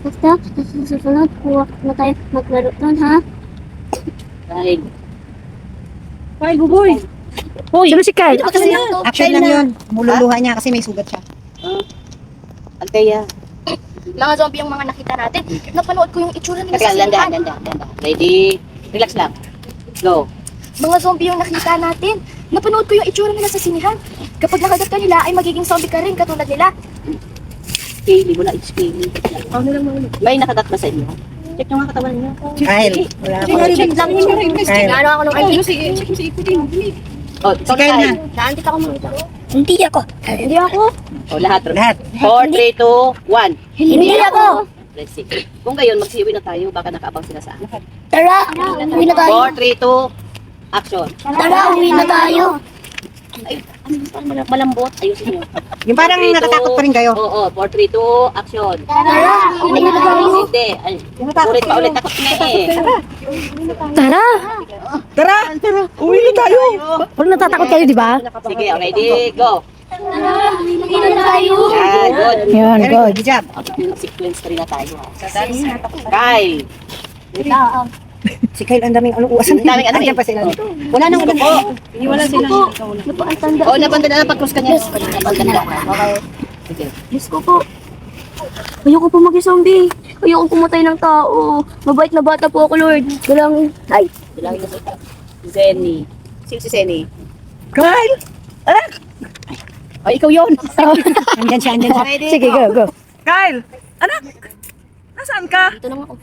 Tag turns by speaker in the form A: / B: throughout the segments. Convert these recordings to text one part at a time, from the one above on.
A: Basta, sa susunod, huwag na tayo maglaro doon, ha?
B: Kyle.
C: Kyle, buboy. Hoy, sino si Kyle?
D: Action lang yun. Mululuha niya kasi may sugat siya.
B: Althea.
A: Mga zombie yung mga nakita natin. Napanood ko yung itsura nila
B: Teka,
A: sa
B: landa.
A: sinihan.
B: Ready? Relax lang. Go.
A: Mga zombie yung nakita natin. Napanood ko yung itsura nila sa sinihan. Kapag nakagat ka nila, ay magiging zombie ka rin katulad nila.
B: Scaly mo na, it's scaly. May nakagat ba sa inyo? Check nyo nga katawan niyo.
D: Kyle, wala
A: Check
D: ako.
A: lang yun.
D: Kyle.
A: Ano ako nung antik?
B: Oh,
D: Si Kyle na.
A: Naantik ako mga Hindi ako. Hindi ako.
B: Oh, lahat.
D: Lahat.
B: 4, 3, 2, 1.
A: Hindi ako.
B: Let's see. Kung gayon, magsiuwi na tayo. Baka nakaabang sila sa akin.
A: Tara, uwi na tayo.
B: 4, 3, 2, action.
A: Tara, uwi na tayo.
B: Ay, ano parang malambot. Ayusin nyo.
D: Yung parang
B: 4, 3, 2,
D: natatakot pa rin kayo.
B: Oo, 4, 3, 2, action.
A: Tara, uwi na tayo.
B: Hindi. Ay, ulit pa ulit. Takot na eh.
C: Tara!
D: Tara! Uwi na tayo!
C: Wala natatakot kayo, di ba?
B: Sige, ready, go.
A: Tara, uwi na tayo.
B: Yan, good.
C: Yan,
D: Very
C: good.
D: good job.
B: Sequence pa rin na tayo. Kyle.
D: Si Kyle, ang daming uwasan.
B: Ang daming ano
D: Andiyan
B: eh.
D: pa sila. Wala nang ulan.
C: Wala sila.
A: Napaantanda.
B: Oh, napanda na pag-cross ka niya. Napanda na. Okay. Sige.
A: Diyos ko po. Ayoko po mag-zombie. Ayoko pumatay ng tao. Mabait na bata po ako, Lord. Galangin. Ay.
B: Bilangin mo sa Zenny. Sino si Zenny?
D: Kyle!
B: Oh, ikaw yun.
D: Andyan siya, andyan siya.
C: Sige, go, go.
E: Kyle! Anak! Nasaan ka?
A: Dito naman ako.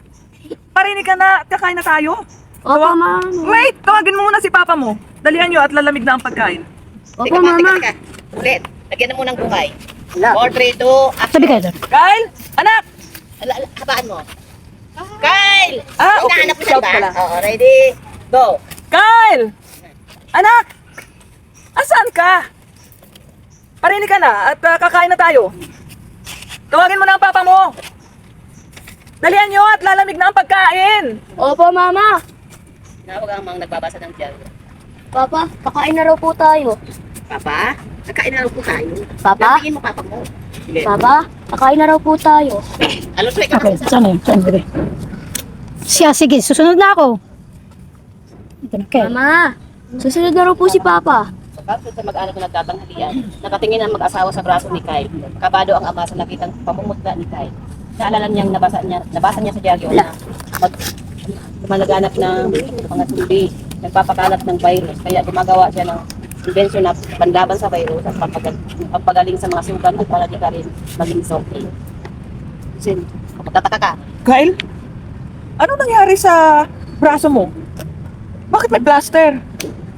E: Parinig ka na, kakain na tayo?
A: Opo, mama.
E: Wait! Tawagin mo muna si papa mo. Dalihan nyo at lalamig na ang pagkain.
A: Opo, mama.
B: Teka. Ulit. Lagyan na mo ng bukay. 4, 3, 2, action.
C: Sabi kayo doon.
E: Kyle! Anak!
B: Habaan mo. Kyle!
E: Ah, okay.
B: Hinahanap mo siya
E: Shout
B: ba?
E: pala.
B: Oo, ready? Go.
E: Kyle! Anak! Asan ka? Parinig ka na at kakain na tayo. Tawagin mo na ang papa mo. Dalihan nyo at lalamig na ang pagkain.
A: Opo, mama.
B: Nawag ang mga nagbabasa ng diary.
A: Papa, kakain na raw po tayo.
B: Papa, kakain na lang po tayo.
A: Papa?
B: Lampingin mo papa mo. Sige.
A: Papa, kakain na raw po tayo.
B: Alos, wait.
C: Okay, saan na yun? Saan na yun? Siya, sige, susunod na ako. Ito na, Kyle.
A: Mama, susunod na raw po si Papa.
B: Kapag sa mag-anak na nagtatanghalian, nakatingin ang mag-asawa sa braso ni Kyle. Kabado ang ama sa nakitang pamumutla ni Kyle. Naalala niyang nabasa niya sa diaryo na lumalaganap ng mga tubig, nagpapakalat ng virus. Kaya gumagawa siya ng invention na panlaban sa virus at pagpagaling sa mga sugat at para di ka rin maging zombie. Sin, magtataka ka.
E: Kyle? Ano nangyari sa braso mo? Bakit may plaster?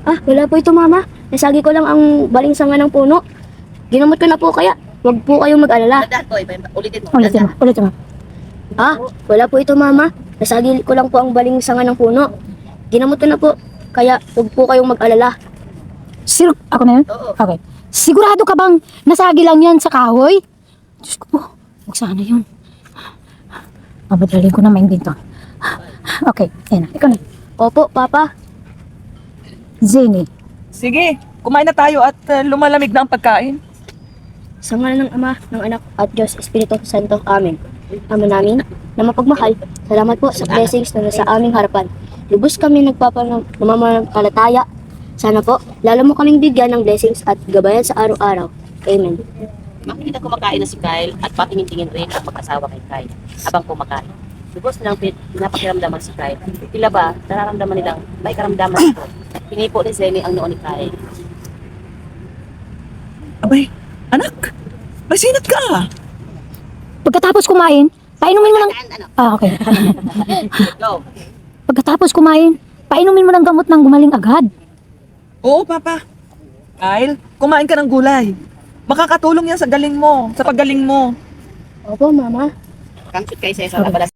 A: Ah, wala po ito, Mama. Nasagi ko lang ang baling-sanga ng puno. Ginamot ko na po kaya. Huwag po kayong mag-alala.
B: Tandaan ko, ulitin mo.
C: Ulitin mo, ulitin mo.
A: Ah, wala po ito, Mama. Nasagi ko lang po ang baling-sanga ng puno. Ginamot ko na po. Kaya huwag po kayong mag-alala.
C: Ako na yun?
B: Oo.
C: Okay. Sigurado ka bang nasagi lang yan sa kahoy? Diyos ko po, huwag sana yun. Mabadaling ko na maintindihan. Okay, ayan na. Ikaw na.
A: Opo, Papa.
C: Zenny.
E: Sige, kumain na tayo at lumalamig na ang pagkain.
A: Sa ngalan ng Ama, ng Anak, at Diyos Espiritu Santo. Amen. Ama namin na mapagmahal, salamat po sa blessings na nasa aming harapan. Lubos kami nagpapamamalataya. Sana po, lalo mo kaming bigyan ng blessings at gabayan sa araw-araw. Amen.
B: Makikita kumakain na si Kyle at patingin-tingin rin ang mag-asawa kay Kyle habang kumakain. Lubos nilang pinapakiramdaman si Kyle. Tila ba, nararamdaman nilang may karamdaman ito. Hinipo ni Zenny ang noo ni Kyle.
E: Abay, anak! May sinat ka!
C: Pagkatapos kumain, painumin mo ng...
B: Ano?
C: Okay.
B: Go.
C: Pagkatapos kumain, painumin mo ng gamot ng gumaling agad.
E: Oo, Papa. Kyle, kumain ka ng gulay. Makakatulong yan sa galing mo, sa paggaling mo.
A: Opo, Mama.
B: Kamsut kay Cesar Abala